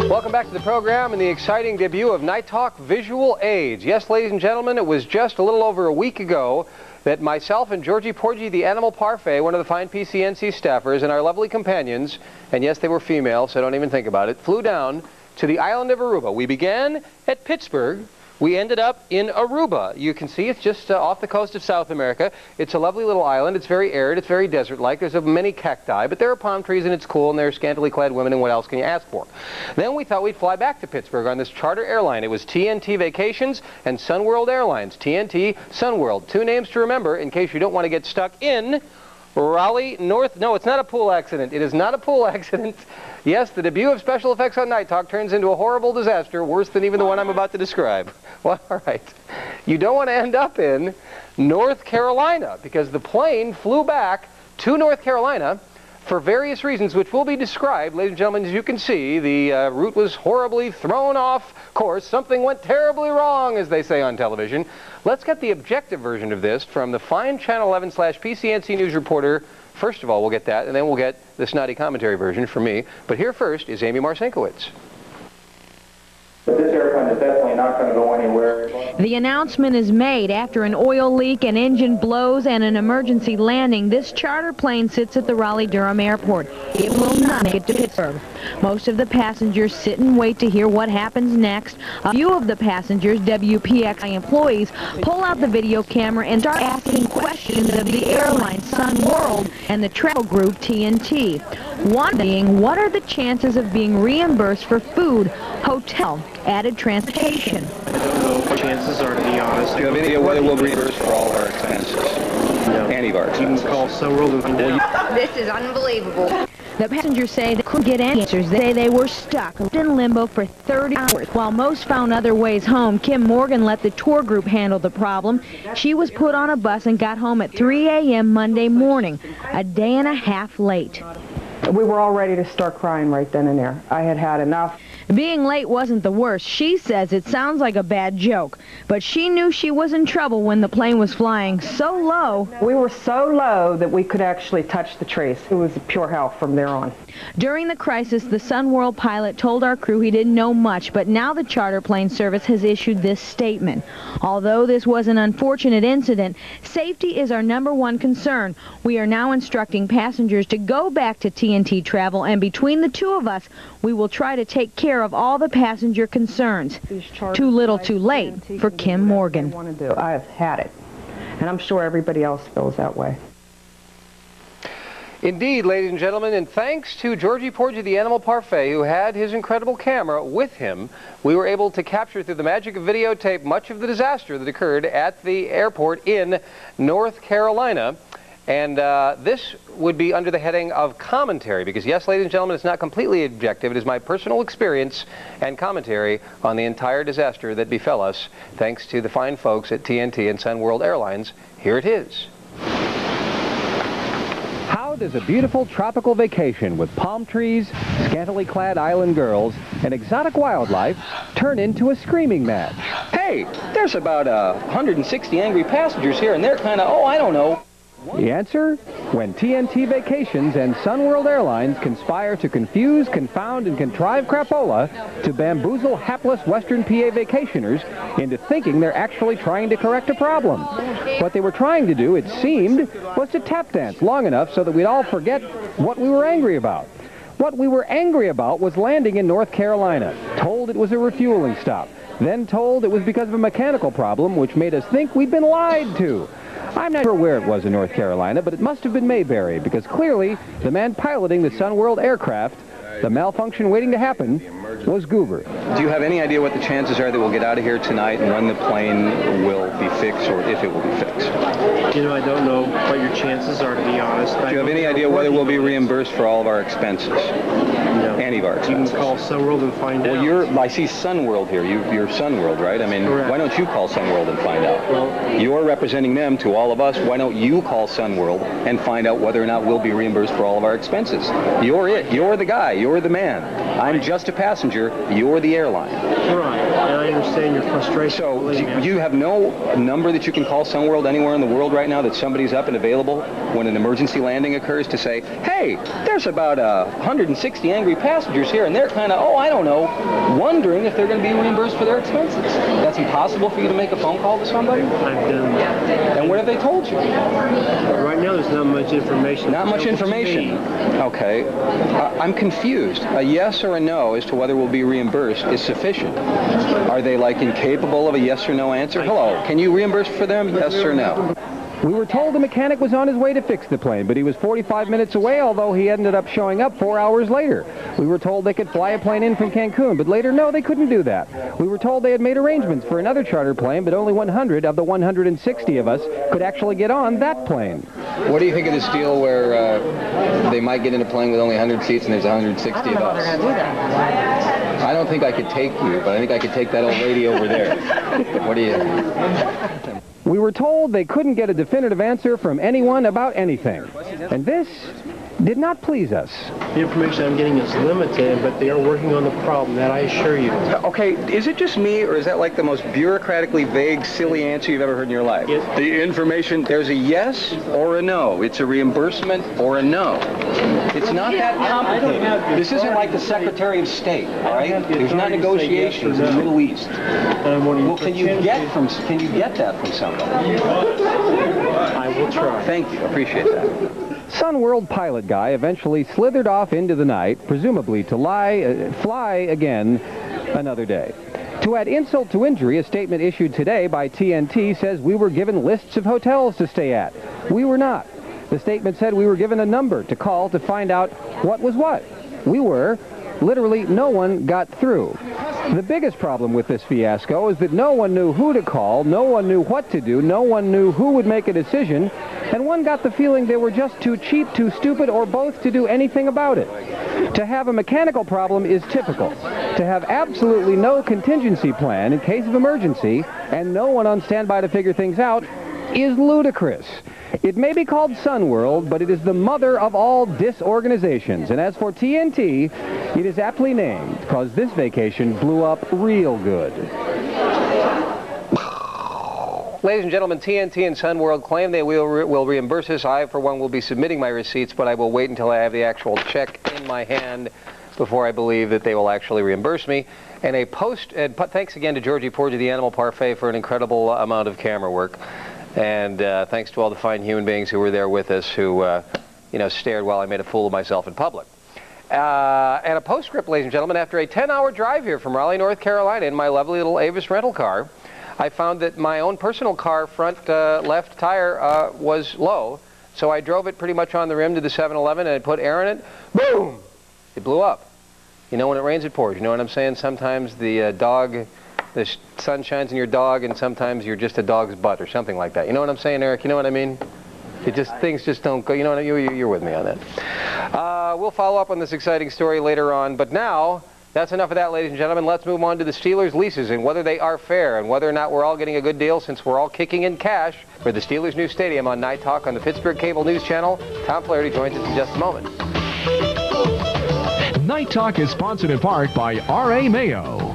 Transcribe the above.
Welcome back to the program and the exciting debut of Night Talk Visual Aids. Yes, ladies and gentlemen, it was just a little over a week ago that myself and Georgie Porgy, the animal parfait, one of the fine PCNC staffers, and our lovely companions, and yes, they were female, so don't even think about it, flew down to the island of Aruba. We began at Pittsburgh. We ended up in Aruba. You can see it's just off the coast of South America. It's a lovely little island. It's very arid. It's very desert-like. There's many cacti, but there are palm trees and it's cool, and there are scantily clad women, and what else can you ask for? Then we thought we'd fly back to Pittsburgh on this charter airline. It was TNT Vacations and Sun World Airlines. TNT, Sun World. Two names to remember in case you don't want to get stuck in Raleigh, North. No, it's not a pool accident. It is not a pool accident. Yes, the debut of special effects on Night Talk turns into a horrible disaster, worse than even the one I'm about to describe. Well, all right. You don't want to end up in North Carolina because the plane flew back to North Carolina for various reasons, which will be described. Ladies and gentlemen, as you can see, the route was horribly thrown off course. Something went terribly wrong, as they say on television. Let's get the objective version of this from the fine Channel 11/PCNC News reporter. First of all, we'll get that, and then we'll get the snotty commentary version from me. But here first is Amy Marcinkowitz. But this airplane is definitely not going to go anywhere. The announcement is made after an oil leak, an engine blows, and an emergency landing. This charter plane sits at the Raleigh-Durham Airport. It will not make it to Pittsburgh. Most of the passengers sit and wait to hear what happens next. A few of the passengers, WPXI employees, pull out the video camera and start asking questions of the airline Sun World and the travel group TNT. One being, what are the chances of being reimbursed for food, hotel, added transportation? I don't know what chances are, to be honest. Do you have any idea whether we'll be reimbursed for all of our expenses? No. Any of our expenses? You can call Sun World and find out. This is unbelievable. The passengers say they couldn't get any answers. They say they were stuck in limbo for 30 hours. While most found other ways home, Kim Morgan let the tour group handle the problem. She was put on a bus and got home at 3 a.m. Monday morning, a day and a half late. We were all ready to start crying right then and there. I had had enough. Being late wasn't the worst. She says it sounds like a bad joke, but she knew she was in trouble when the plane was flying so low. We were so low that we could actually touch the trees. It was pure hell from there on. During the crisis, the Sun World pilot told our crew he didn't know much, but now the charter plane service has issued this statement. Although this was an unfortunate incident, safety is our #1 concern. We are now instructing passengers to go back to TNT Travel, and between the two of us, we will try to take care of all the passenger concerns. Too little, too late for Kim Morgan. I have had it, and I'm sure everybody else feels that way. Indeed, ladies and gentlemen, and thanks to Georgie Porgy, the animal parfait, who had his incredible camera with him, we were able to capture through the magic of videotape much of the disaster that occurred at the airport in North Carolina. And this would be under the heading of commentary, because yes, ladies and gentlemen, it's not completely objective. It is my personal experience and commentary on the entire disaster that befell us, thanks to the fine folks at TNT and Sun World Airlines. Here it is. How does a beautiful tropical vacation with palm trees, scantily clad island girls, and exotic wildlife turn into a screaming match? Hey, there's about 160 angry passengers here, and they're kind of, I don't know. The answer? When TNT Vacations and Sun World Airlines conspire to confuse, confound, and contrive crapola to bamboozle hapless Western PA vacationers into thinking they're actually trying to correct a problem. What they were trying to do, it seemed, was to tap dance long enough so that we'd all forget what we were angry about. What we were angry about was landing in North Carolina, told it was a refueling stop, then told it was because of a mechanical problem which made us think we'd been lied to. I'm not sure where it was in North Carolina, but it must have been Mayberry, because clearly the man piloting the Sun World aircraft, the malfunction waiting to happen, was Goober. Do you have any idea what the chances are that we'll get out of here tonight and when the plane will be fixed, or if it will be fixed? You know, I don't know what your chances are, to be honest. Do you have any idea whether we'll be reimbursed for all of our expenses? No. Any of our expenses? You can call Sun World and find out. Well, I see Sun World here. You're Sun World, right? I mean, correct. Why don't you call Sun World and find out? Well, you're representing them to all of us. Why don't you call Sun World and find out whether or not we'll be reimbursed for all of our expenses? You're it. You're the guy. You're the man. I'm just a passenger. You're the airline. Right, and I understand your frustration. So you have no number that you can call Sunworld anywhere in the world right now that somebody's up and available when an emergency landing occurs to say, hey, there's about 160 angry passengers here, and they're kind of, I don't know, wondering if they're going to be reimbursed for their expenses. That's impossible for you to make a phone call to somebody? I've done that. And what have they told you? Right now, there's not much information. Not much information. Okay. I'm confused. A yes or a no as to whether we'll be reimbursed is sufficient. Are they like incapable of a yes or no answer? Hello, can you reimburse for them? Yes or no? We were told the mechanic was on his way to fix the plane, but he was 45 minutes away, although he ended up showing up 4 hours later. We were told they could fly a plane in from Cancun, but later, no, they couldn't do that. We were told they had made arrangements for another charter plane, but only 100 of the 160 of us could actually get on that plane. What do you think of this deal where they might get in a plane with only 100 seats and there's 160 of us? I don't know how they're going to do that. I don't think I could take you, but I think I could take that old lady over there. What do you think? We were told they couldn't get a definitive answer from anyone about anything. And this did not please us. The information I'm getting is limited, but they are working on the problem, that I assure you. Okay, is it just me, or is that like the most bureaucratically vague, silly answer you've ever heard in your life? Yes. The information, there's a yes or a no. It's a reimbursement or a no. It's not that complicated. This isn't like the Secretary of State, all right? There's not negotiations in the Middle East. Well, can you get that from somebody? I will try. Thank you. Appreciate that. Sunworld pilot guy eventually slithered off into the night, presumably to fly again another day. To add insult to injury, a statement issued today by TNT says we were given lists of hotels to stay at. We were not. The statement said we were given a number to call to find out what was what. We were. Literally, no one got through. The biggest problem with this fiasco is that no one knew who to call, no one knew what to do, no one knew who would make a decision, and one got the feeling they were just too cheap, too stupid, or both to do anything about it. To have a mechanical problem is typical. To have absolutely no contingency plan in case of emergency and no one on standby to figure things out is ludicrous. It may be called Sunworld, but it is the mother of all disorganizations. And as for TNT, it is aptly named because this vacation blew up real good. Ladies and gentlemen, TNT and Sunworld claim they will reimburse us. I, for one, will be submitting my receipts, but I will wait until I have the actual check in my hand before I believe that they will actually reimburse me. And thanks again to Georgie Porgy, the Animal Parfait, for an incredible amount of camera work. And thanks to all the fine human beings who were there with us who, stared while I made a fool of myself in public. And a postscript, ladies and gentlemen, after a 10-hour drive here from Raleigh, North Carolina in my lovely little Avis rental car, I found that my own personal car front left tire was low, so I drove it pretty much on the rim to the 7-Eleven and I put air in it. Boom! It blew up. You know, when it rains, it pours. You know what I'm saying? Sometimes the sun shines in your dog, and sometimes you're just a dog's butt or something like that. You know what I'm saying, Eric? You know what I mean? Things just don't go. You know what? You're with me on that. We'll follow up on this exciting story later on, but now that's enough of that, ladies and gentlemen. Let's move on to the Steelers' leases and whether they are fair and whether or not we're all getting a good deal since we're all kicking in cash for the Steelers' new stadium on Night Talk on the Pittsburgh Cable News Channel. Tom Flaherty joins us in just a moment. Night Talk is sponsored in part by R.A. Mayo.